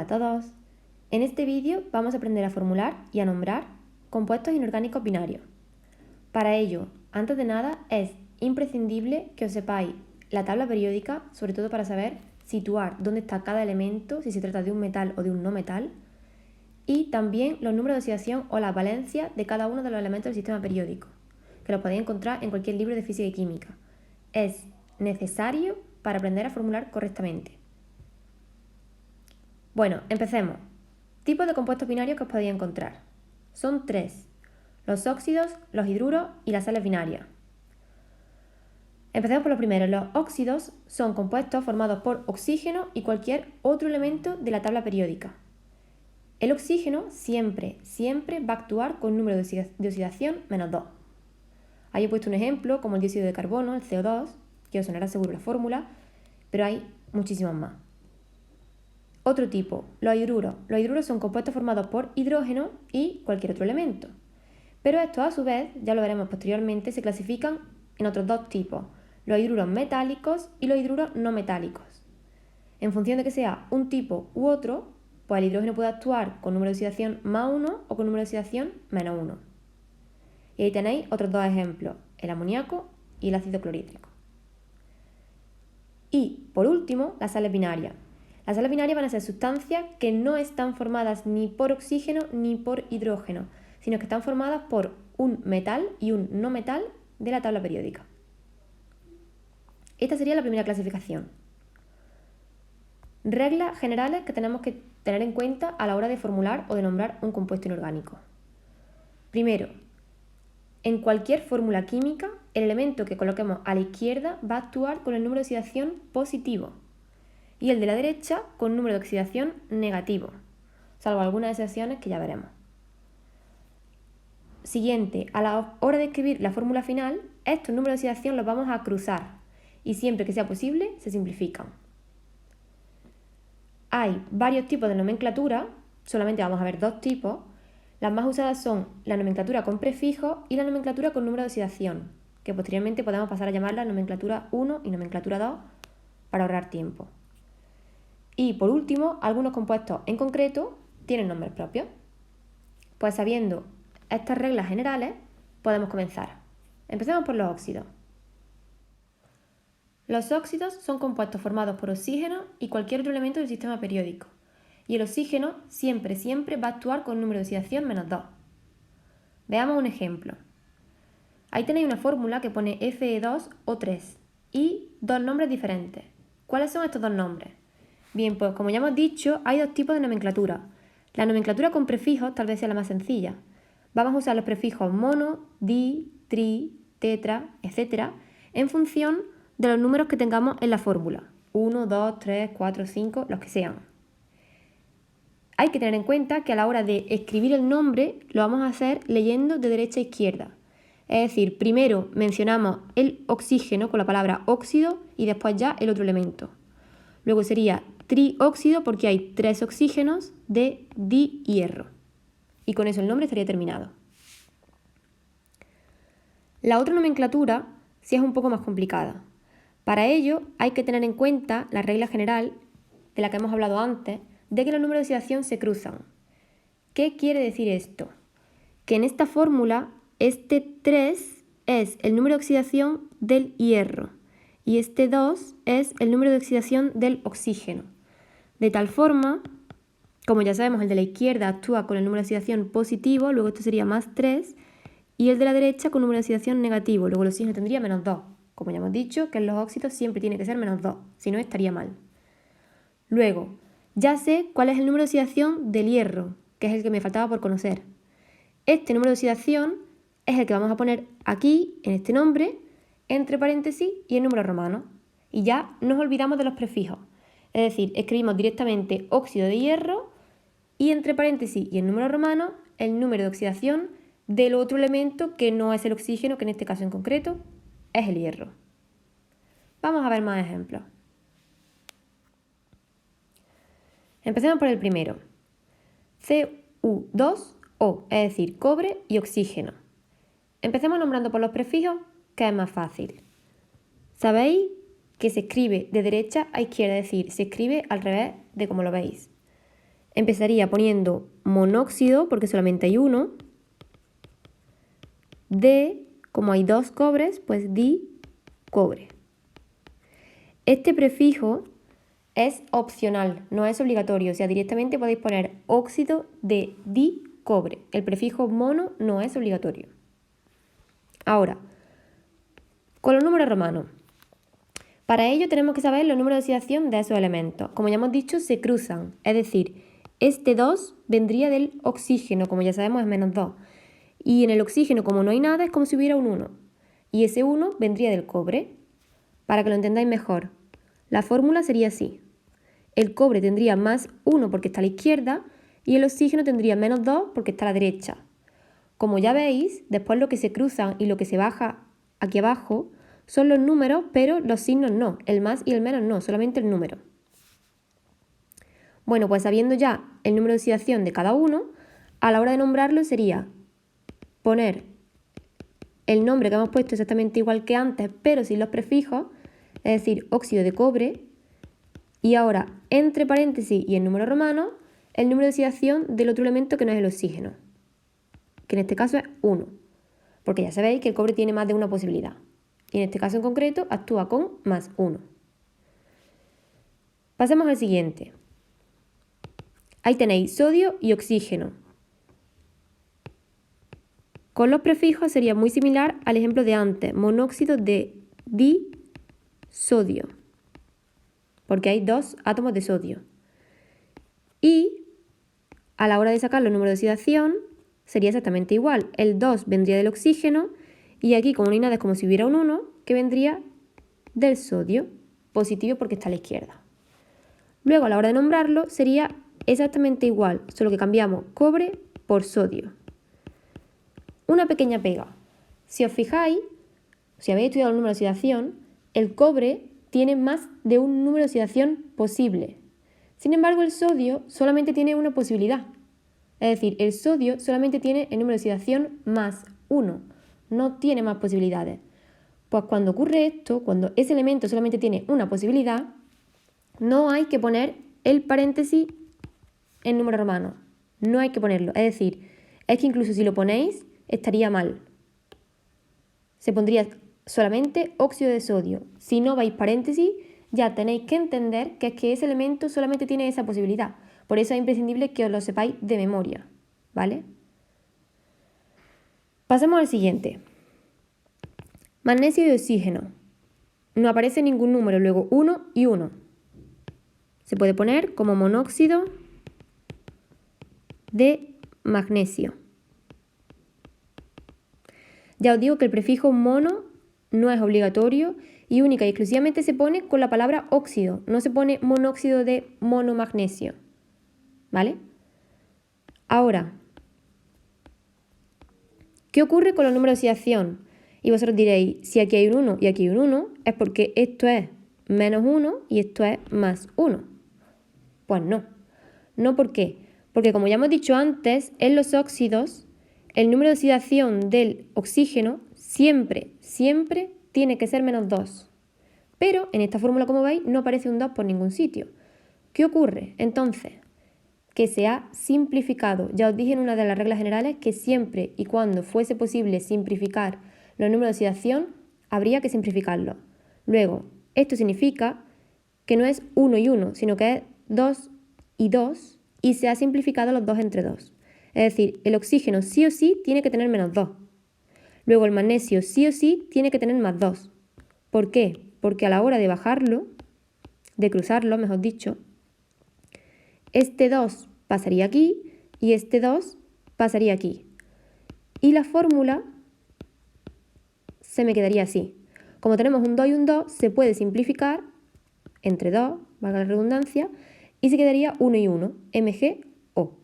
Hola a todos. En este vídeo vamos a aprender a formular y a nombrar compuestos inorgánicos binarios. Para ello, antes de nada, es imprescindible que os sepáis la tabla periódica, sobre todo para saber situar dónde está cada elemento, si se trata de un metal o de un no metal, y también los números de oxidación o las valencias de cada uno de los elementos del sistema periódico, que los podéis encontrar en cualquier libro de física y química. Es necesario para aprender a formular correctamente. Bueno, empecemos. Tipos de compuestos binarios que os podéis encontrar. Son 3. Los óxidos, los hidruros y las sales binarias. Empecemos por lo primero. Los óxidos son compuestos formados por oxígeno y cualquier otro elemento de la tabla periódica. El oxígeno siempre va a actuar con un número de oxidación menos 2. Ahí he puesto un ejemplo como el dióxido de carbono, el CO2, que os sonará seguro la fórmula, pero hay muchísimos más. Otro tipo, los hidruros. Los hidruros son compuestos formados por hidrógeno y cualquier otro elemento. Pero estos, a su vez, ya lo veremos posteriormente, se clasifican en otros dos tipos, los hidruros metálicos y los hidruros no metálicos. En función de que sea un tipo u otro, pues el hidrógeno puede actuar con número de oxidación más 1 o con número de oxidación menos 1. Y ahí tenéis otros dos ejemplos, el amoníaco y el ácido clorhídrico. Y, por último, las sales binarias. Las sales binarias van a ser sustancias que no están formadas ni por oxígeno ni por hidrógeno, sino que están formadas por un metal y un no metal de la tabla periódica. Esta sería la primera clasificación. Reglas generales que tenemos que tener en cuenta a la hora de formular o de nombrar un compuesto inorgánico. Primero, en cualquier fórmula química, el elemento que coloquemos a la izquierda va a actuar con el número de oxidación positivo y el de la derecha con número de oxidación negativo, salvo algunas excepciones que ya veremos. Siguiente, a la hora de escribir la fórmula final, estos números de oxidación los vamos a cruzar y siempre que sea posible se simplifican. Hay varios tipos de nomenclatura, solamente vamos a ver dos tipos. Las más usadas son la nomenclatura con prefijos y la nomenclatura con número de oxidación, que posteriormente podemos pasar a llamarla nomenclatura 1 y nomenclatura 2 para ahorrar tiempo. Y por último, algunos compuestos en concreto tienen nombres propios. Pues sabiendo estas reglas generales, podemos comenzar. Empecemos por los óxidos. Los óxidos son compuestos formados por oxígeno y cualquier otro elemento del sistema periódico. Y el oxígeno siempre va a actuar con un número de oxidación menos 2. Veamos un ejemplo. Ahí tenéis una fórmula que pone Fe2O3 y dos nombres diferentes. ¿Cuáles son estos dos nombres? Bien, pues como ya hemos dicho, hay dos tipos de nomenclatura. La nomenclatura con prefijos tal vez sea la más sencilla. Vamos a usar los prefijos mono, di, tri, tetra, etc. en función de los números que tengamos en la fórmula. 1, 2, 3, 4, 5, los que sean. Hay que tener en cuenta que a la hora de escribir el nombre lo vamos a hacer leyendo de derecha a izquierda. Es decir, primero mencionamos el oxígeno con la palabra óxido y después ya el otro elemento. Luego sería trióxido porque hay 3 oxígenos de dihierro. Y con eso el nombre estaría terminado. La otra nomenclatura sí es un poco más complicada. Para ello hay que tener en cuenta la regla general de la que hemos hablado antes, de que los números de oxidación se cruzan. ¿Qué quiere decir esto? Que en esta fórmula este 3 es el número de oxidación del hierro y este 2 es el número de oxidación del oxígeno. De tal forma, como ya sabemos, el de la izquierda actúa con el número de oxidación positivo, luego esto sería más 3, y el de la derecha con número de oxidación negativo, luego el oxígeno tendría menos 2. Como ya hemos dicho, que en los óxidos siempre tiene que ser menos 2, si no estaría mal. Luego, ya sé cuál es el número de oxidación del hierro, que es el que me faltaba por conocer. Este número de oxidación es el que vamos a poner aquí, en este nombre, entre paréntesis y el número romano. Y ya nos olvidamos de los prefijos. Es decir, escribimos directamente óxido de hierro y entre paréntesis y el número romano el número de oxidación del otro elemento que no es el oxígeno, que en este caso en concreto es el hierro. Vamos a ver más ejemplos. Empecemos por el primero. Cu2O, es decir, cobre y oxígeno. Empecemos nombrando por los prefijos, que es más fácil. ¿Sabéis que se escribe de derecha a izquierda? Es decir, se escribe al revés de como lo veis. empezaría poniendo monóxido, porque solamente hay uno, de, como hay dos cobres, pues dicobre. Este prefijo es opcional, no es obligatorio, o sea, directamente podéis poner óxido de dicobre. El prefijo mono no es obligatorio. Ahora, con los números romanos. Para ello tenemos que saber los números de oxidación de esos elementos. Como ya hemos dicho, se cruzan, es decir, este 2 vendría del oxígeno, como ya sabemos es -2. Y en el oxígeno, como no hay nada, es como si hubiera un 1. Y ese 1 vendría del cobre. Para que lo entendáis mejor, la fórmula sería así. El cobre tendría +1 porque está a la izquierda y el oxígeno tendría -2 porque está a la derecha. Como ya veis, después lo que se cruzan y lo que se baja aquí abajo son los números, pero los signos no. El más y el menos no, solamente el número. Bueno, pues sabiendo ya el número de oxidación de cada uno, a la hora de nombrarlo sería poner el nombre que hemos puesto exactamente igual que antes, pero sin los prefijos, es decir, óxido de cobre, y ahora, entre paréntesis y el número romano, el número de oxidación del otro elemento que no es el oxígeno, que en este caso es 1, porque ya sabéis que el cobre tiene más de una posibilidad, y en este caso en concreto actúa con +1. Pasemos al siguiente. Ahí tenéis sodio y oxígeno. Con los prefijos sería muy similar al ejemplo de antes, monóxido de disodio, porque hay dos átomos de sodio. Y a la hora de sacar los números de oxidación sería exactamente igual. El 2 vendría del oxígeno y aquí, como no hay nada, es como si hubiera un 1 que vendría del sodio, positivo porque está a la izquierda. Luego, a la hora de nombrarlo, sería exactamente igual, solo que cambiamos cobre por sodio. Una pequeña pega. Si os fijáis, si habéis estudiado el número de oxidación, el cobre tiene más de un número de oxidación posible. Sin embargo, el sodio solamente tiene una posibilidad. Es decir, el sodio solamente tiene el número de oxidación +1, no tiene más posibilidades. Pues cuando ocurre esto, cuando ese elemento solamente tiene una posibilidad, no hay que poner el paréntesis en número romano. No hay que ponerlo. Es decir, es que incluso si lo ponéis, estaría mal. Se pondría solamente óxido de sodio. Si no veis paréntesis, ya tenéis que entender que es que ese elemento solamente tiene esa posibilidad. Por eso es imprescindible que os lo sepáis de memoria, ¿vale? Pasemos al siguiente. Magnesio y oxígeno. No aparece ningún número, luego 1 y 1. Se puede poner como monóxido de magnesio. Ya os digo que el prefijo mono no es obligatorio y única y exclusivamente se pone con la palabra óxido, no se pone monóxido de monomagnesio, ¿vale? Ahora, ¿qué ocurre con los números de oxidación? Y vosotros diréis, si aquí hay un 1 y aquí hay un 1, es porque esto es -1 y esto es +1. Pues no. No, ¿por qué? Porque como ya hemos dicho antes, en los óxidos, el número de oxidación del oxígeno siempre tiene que ser -2. Pero en esta fórmula, como veis, no aparece un 2 por ningún sitio. ¿Qué ocurre? Entonces, que se ha simplificado. Ya os dije en una de las reglas generales que siempre y cuando fuese posible simplificar los números de oxidación, habría que simplificarlos. Luego, esto significa que no es 1 y 1, sino que es 2 y 2, y se ha simplificado los 2 entre 2. Es decir, el oxígeno sí o sí tiene que tener -2. Luego el magnesio sí o sí tiene que tener +2. ¿Por qué? Porque a la hora de bajarlo, de cruzarlo, mejor dicho, este 2 pasaría aquí y este 2 pasaría aquí. Y la fórmula se me quedaría así. Como tenemos un 2 y un 2, se puede simplificar entre 2, valga la redundancia, y se quedaría 1 y 1, MgO.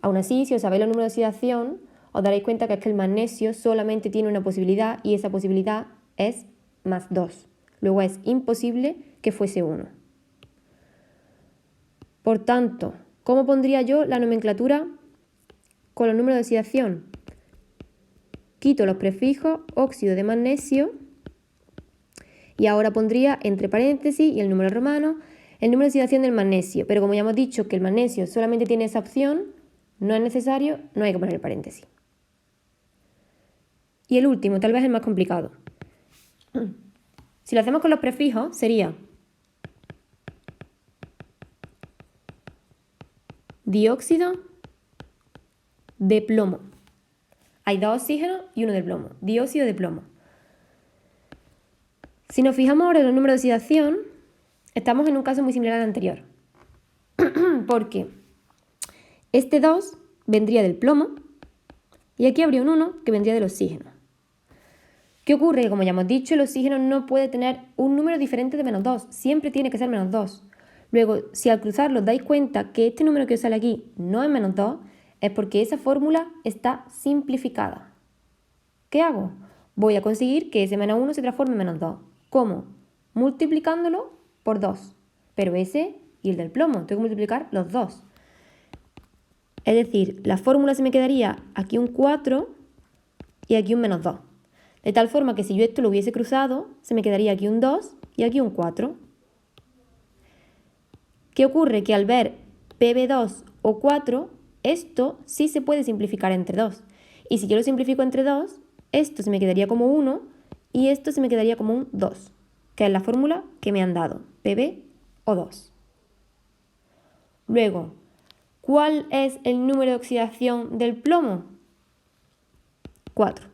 Aún así, si os sabéis los números de oxidación, os daréis cuenta que es que el magnesio solamente tiene una posibilidad y esa posibilidad es +2. Luego es imposible que fuese 1. Por tanto, ¿cómo pondría yo la nomenclatura con los números de oxidación? Quito los prefijos óxido de magnesio y ahora pondría entre paréntesis y el número romano el número de oxidación del magnesio, pero como ya hemos dicho que el magnesio solamente tiene esa opción, no es necesario, no hay que poner el paréntesis. Y el último, tal vez el más complicado. Si lo hacemos con los prefijos, sería dióxido de plomo. Hay 2 oxígenos y 1 de plomo. Dióxido de plomo. Si nos fijamos ahora en los números de oxidación, estamos en un caso muy similar al anterior. Porque este 2 vendría del plomo y aquí habría un 1 que vendría del oxígeno. ¿Qué ocurre? Que como ya hemos dicho, el oxígeno no puede tener un número diferente de menos 2. Siempre tiene que ser menos 2. Luego, si al cruzarlo os dais cuenta que este número que os sale aquí no es menos 2, es porque esa fórmula está simplificada. ¿Qué hago? Voy a conseguir que ese menos 1 se transforme en menos 2. ¿Cómo? Multiplicándolo por 2. Pero ese y el del plomo, tengo que multiplicar los dos. Es decir, la fórmula se me quedaría aquí un 4 y aquí un menos 2. De tal forma que si yo esto lo hubiese cruzado, se me quedaría aquí un 2 y aquí un 4. ¿Qué ocurre? Que al ver PB2 o 4, esto sí se puede simplificar entre 2. Y si yo lo simplifico entre 2, esto se me quedaría como 1 y esto se me quedaría como un 2, que es la fórmula que me han dado, PbO2. Luego, ¿cuál es el número de oxidación del plomo? 4.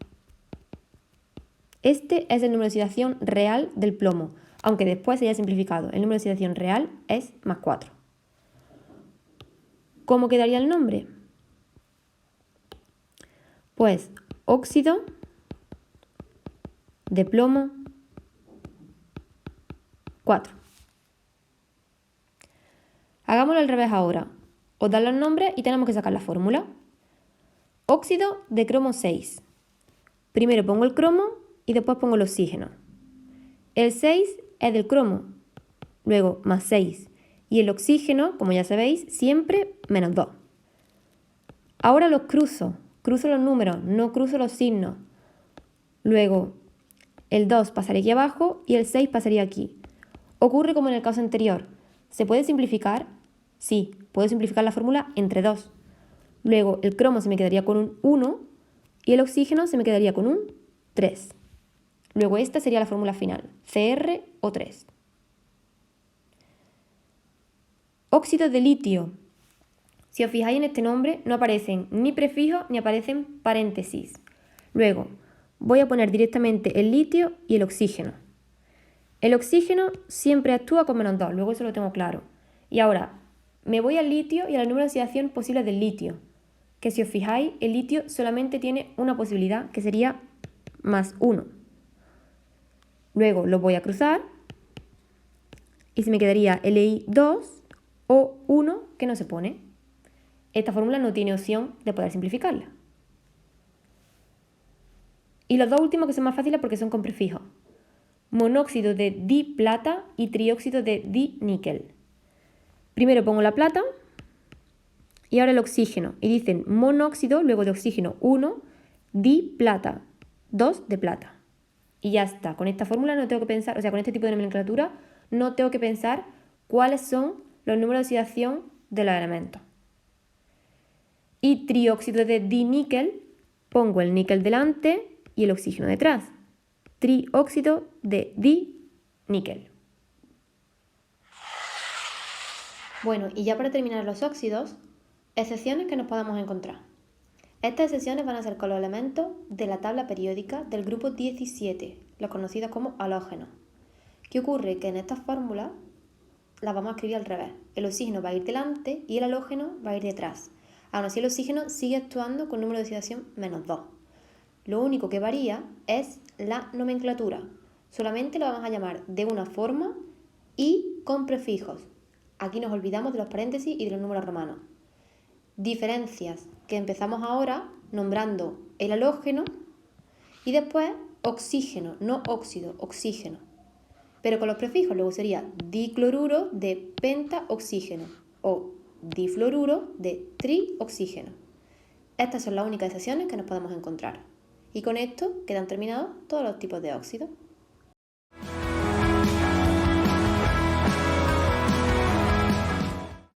Este es el número de oxidación real del plomo, aunque después se haya simplificado. El número de oxidación real es más 4. ¿Cómo quedaría el nombre? Pues óxido de plomo 4. Hagámoslo al revés ahora. Os dan los nombres y tenemos que sacar la fórmula. Óxido de cromo 6. Primero pongo el cromo y después pongo el oxígeno. El 6 es del cromo, luego más 6. Y el oxígeno, como ya sabéis, siempre menos 2. Ahora los cruzo los números, no cruzo los signos. Luego el 2 pasaría aquí abajo y el 6 pasaría aquí. Ocurre como en el caso anterior. ¿Se puede simplificar? Sí, puedo simplificar la fórmula entre 2. Luego el cromo se me quedaría con un 1 y el oxígeno se me quedaría con un 3. Luego esta sería la fórmula final, CrO3. Óxidos de litio. Si os fijáis en este nombre, no aparecen ni prefijos ni aparecen paréntesis. Luego, voy a poner directamente el litio y el oxígeno. El oxígeno siempre actúa con menos 2, luego eso lo tengo claro. Y ahora, me voy al litio y al número de oxidación posible del litio. Que si os fijáis, el litio solamente tiene una posibilidad, que sería más 1. Luego lo voy a cruzar y se me quedaría Li2 o 1 que no se pone. Esta fórmula no tiene opción de poder simplificarla. Y los dos últimos que son más fáciles porque son con prefijos. Monóxido de diplata y trióxido de diníquel. Primero pongo la plata y ahora el oxígeno. Y dicen monóxido, luego de oxígeno 1, diplata, 2 de plata. Y ya está. Con esta fórmula no tengo que pensar, o sea, con este tipo de nomenclatura, no tengo que pensar cuáles son los números de oxidación de los elementos. Y trióxido de diníquel, pongo el níquel delante y el oxígeno detrás. Trióxido de diníquel. Bueno, y ya para terminar los óxidos, excepciones que nos podamos encontrar. Estas excepciones van a ser con los elementos de la tabla periódica del grupo 17, los conocidos como halógenos. ¿Qué ocurre? Que en estas fórmulas las vamos a escribir al revés. El oxígeno va a ir delante y el halógeno va a ir detrás. Aún así el oxígeno sigue actuando con número de oxidación menos 2. Lo único que varía es la nomenclatura. Solamente lo vamos a llamar de una forma y con prefijos. Aquí nos olvidamos de los paréntesis y de los números romanos. Diferencias que empezamos ahora nombrando el halógeno y después oxígeno, no óxido, oxígeno. Pero con los prefijos luego sería dicloruro de pentaoxígeno o difluoruro de trioxígeno. Estas son las únicas excepciones que nos podemos encontrar. Y con esto quedan terminados todos los tipos de óxidos.